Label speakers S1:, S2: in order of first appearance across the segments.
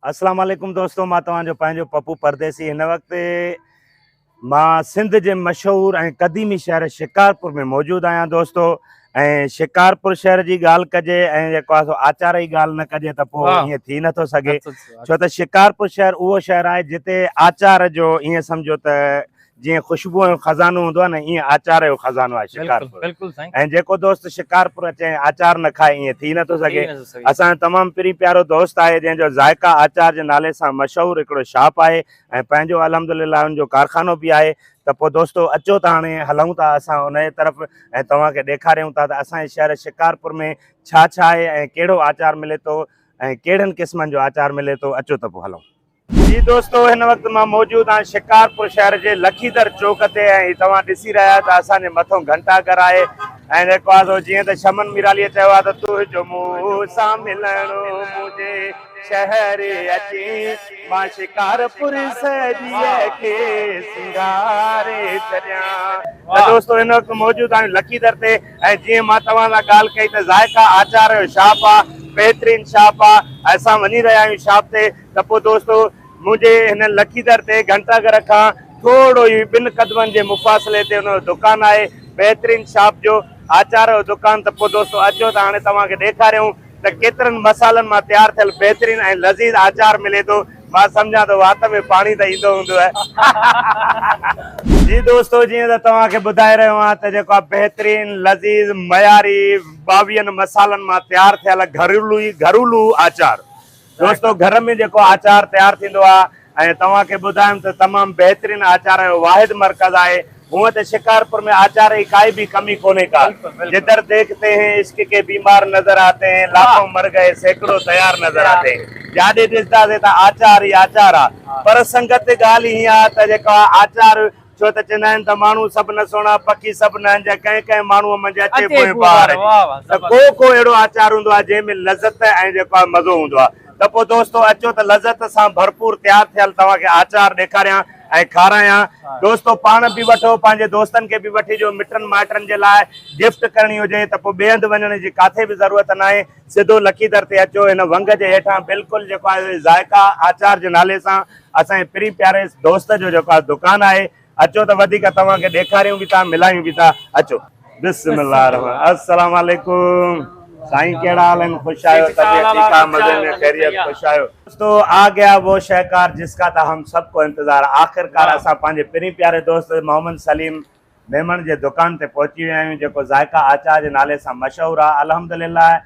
S1: अस्सलाम वालेकुम दोस्तों, मां तव्हांजो पंहिंजो पप्पू परदेसी। हिन वक़्तु मां सिंध जे मशहूरु ऐं क़दीमी शहर शिकारपुर में मौजूदु आहियां दोस्तो। ऐं शिकारपुर शहर जी ॻाल्हि कजे ऐं जेको आहे सो आचार जी ॻाल्हि न कजे त पोइ ईअं थी नथो सघे। छो त शिकारपुर शहर उहो शहर आहे जिते आचार जो ईअं सम्झो त जीअं ख़ुशबू जो खज़ानो हूंदो आहे न, ईअं आचार जो खज़ानो आहे शिकारपुर। ऐं जेको दोस्त शिकारपुर अचे आचार न खाए ईअं थी नथो सघे। असांजो तमामु प्री प्यारो दोस्त आहे जंहिंजो ज़ाइका आचार जे नाले सां मशहूरु हिकिड़ो शॉप आहे ऐं पंहिंजो अल्हम्दुलिल्लाह उनजो कारखानो बि आहे। त पोइ दोस्तो अचो त हाणे हलूं था असां उन जे तरफ़ ऐं तव्हांखे ॾेखारियूं था त असांजे शहर शिकारपुर में छा छा आहे ऐं कहिड़ो आचार मिले थो ऐं कहिड़नि क़िस्मनि जो आचार मिले थो। अचो त पोइ हलूं। जी दोस्तो, हिन वक़्तु मां मौजूदु आहियां शिकारपुर शहर जे लखीदर चौक ते ऐं तव्हां ॾिसी रहिया आहियो त असांजे मथां घंटाघर आहे। ऐं जेको आहे सो जीअं त शमन मिरालीअ चयो आहे त तुंहिंजो मूं सां मिलणो मुंहिंजे शहर अची, मां शिकारपुर सॼीअ खे सिंगारे छॾियां। त दोस्तो हिन वक़्तु मौजूदु आहियूं लखीदर ते ऐं जीअं मां तव्हां सां ॻाल्हि कई त ज़ाइका आचार जो शॉप आहे, बहितरीन शॉप आहे। असां वञी रहिया आहियूं शॉप ते। त पोइ दोस्तो मुंहिंजे हिन लखीदर ते घंटाघर खां थोरो ई 2 क़दमनि जे मुफ़ासिले ते हुन जो दुकानु आहे, बहितरीन शॉप जो आचार जो दुकानु। त पोइ दोस्तो अचो त हाणे तव्हांखे ॾेखारियूं त केतिरनि मसालनि मां तयारु थियल बहितरीन ऐं लज़ीज़ आचार मिले थो। मां सम्झां थो वात में पाणी त ईंदो हूंदो आहे। जी दोस्तो, जीअं त तव्हांखे ॿुधाए रहियो आहियां त जेको आहे बहितरीन लज़ीज़ मयारी 22 मसालनि मां तयारु थियल घरेलू आचार। दोस्तो घर में जेको आचार तयारु थींदो आहे ऐं तव्हांखे ॿुधायुमि त तमामु बहितरीन आचार जो वाहिद मर्कज़ आहे। हूअं त शिकारपुर में आचार की काई भी कमी कोने का। जिधर देखते हैं इश्क के बीमार नजर आते हैं, लाखों मर गए सैकड़ों तैयार नजर आते हैं। जाॾे ॾिसंदासीं त आचार ई आचार आहे। पर संगत ॻाल्हि हीअं आहे त जेको आचार, छो त चवंदा आहिनि त माण्हू सभु न सुहिणा पखी सभु न अंज, कंहिं माण्हूअ मंझि अचे पोइ ॿार। त को अहिड़ो आचार हूंदो आहे जंहिंमें लज़त ऐं जेको आहे मज़ो हूंदो आहे। त पोइ दोस्तो अचो त लज़त सां भरपूर तयारु थियल तव्हांखे आचार ॾेखारियां ऐं खारायां। दोस्तो पाण बि वठो, पंहिंजे दोस्तनि खे बि वठी अचो। मिटनि माइटनि जे लाइ गिफ्ट करणी हुजे त पोइ ॿिए हंधि वञण जी काथे बि ज़रूरत न आहे। सिधो लखीदर ते अचो। हिन वंग जे हेठां बिल्कुलु जेको आहे ज़ाइका आचार जे नाले सां असांजे प्री प्यारे दोस्त जो जेको आहे दुकानु आहे। अचो त वधीक तव्हांखे ॾेखारियूं बि था, मिलायूं बि था। अचो। बिस्मिल्लाह रहमान। अस्सलाम वालेकुम। साईं कहिड़ा हाल आहिनि? ख़ुशि आहियो? तबियत ठीकु आहे? मज़े में खैरियत? ख़ुशि आहियो? दोस्तों आ गया वो शहकार जिसका था हम सबको इंतजार। आख़िरकार असां पंहिंजे प्री प्यारे दोस्त मोहम्मद सलीम मेमण जे दुकान ते पहुची विया आहियूं, जेको ज़ाइका आचार जे नाले सां मशहूरु आहे। अल्हम्दुलिल्लाह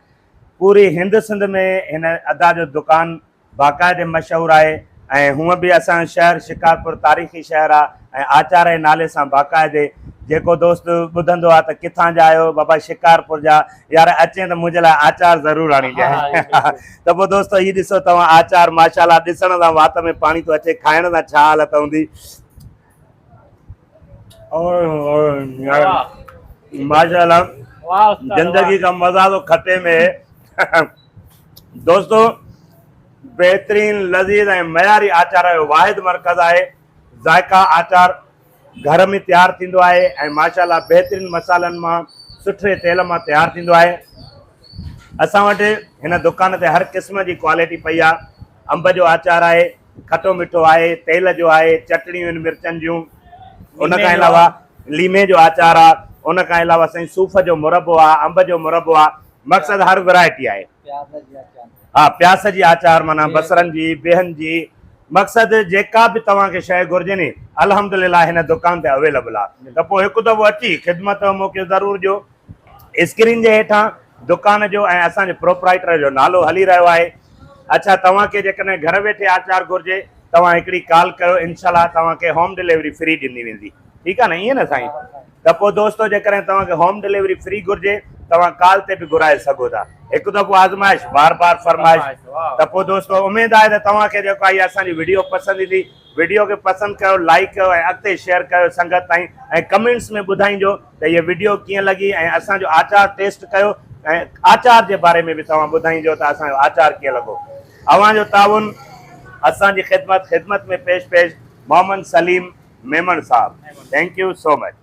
S1: पूरी हिंद सिंध में हिन अदा जो दुकानु बाक़ाइदे मशहूरु आहे। ऐं हूअं बि असांजो शहर शिकारपुर तारीख़ी शहर आहे ऐं आचार जे नाले सां बाक़ाइदे जेको दोस्त ॿुधंदो आहे त किथां जा आहियो? बाबा शिकारपुर जा। यार अचे त मुंहिंजे लाइ आचार ज़रूरु आणी ॾिए। त पोइ दोस्तो हीअ ॾिसो तव्हां आचार, माशाल्लाह ॾिसण सां वात में पाणी थो अचे, खाइण सां छा हालत हूंदी। माशाल्लाह जिंदगी का मज़ा तो खटे में। दोस्तो बेहतरीन लज़ीज़ ऐं मयारी आचार जो वाहिद मर्कज़ आहे। ज़ाइका आचार घर में तयारु थींदो आहे ऐं माशाल्लाह बहितरीन मसालनि मां सुठे तेल मां तयारु थींदो आहे। असां वटि हिन दुकान ते हर क़िस्म जी क्वालिटी पई आहे। अंब जो आचार आहे, खटो मिठो आहे, तेल जो आहे, चटणियूं आहिनि मिर्चनि जूं। उन खां अलावा लीमे जो आचार आहे। उन खां अलावा साईं सूफ़ जो मुरबो आहे, अंब जो मुरबो आहे। मक़सदु हर वैरायटी आहे। हा, प्यास जी आचार माना बसरनि जी, बेहनि जी। मक़सदु जेका बि तव्हांखे शइ घुरिजे नी अल्हम्दुलिल्लाह हिन दुकान ते अवेलेबल आहे। त पोइ हिकु दफ़ो अची ख़िदमत जो मौक़ो ज़रूरु ॾियो। स्क्रीन जे हेठां दुकान जो ऐं असांजे प्रोपराइटर जो नालो हली रहियो आहे। अच्छा, तव्हांखे जेकॾहिं घर वेठे आचार घुरिजे तव्हां हिकिड़ी कॉल कयो, इनशाला तव्हांखे होम डिलीवरी फ्री ॾिनी वेंदी। ठीकु आहे न? ईअं न साईं? त पोइ दोस्तो जेकॾहिं तव्हांखे होम डिलीवरी फ्री घुरिजे तव्हां कॉल ते बि घुराए सघो था। हिकु दफ़ो आज़माइश, बार बार फरमाइश। त पोइ दोस्तो उमेदु आहे त तव्हांखे जेको आहे असांजी वीडियो पसंदि ईंदी। वीडियो खे पसंदि कयो, लाइक कयो ऐं अॻिते शेयर कयो संगत ताईं। ऐं कमेंट्स में ॿुधाइजो त हीअ वीडियो कीअं लॻी ऐं असांजो आचार टेस्ट कयो ऐं आचार जे बारे में बि तव्हां ॿुधाइजो त असांजो आचार कीअं लॻो। अव्हांजो ताउन असांजी ख़िदमत में पेश Mohammad Saleem Memon sahab. Thank you so much.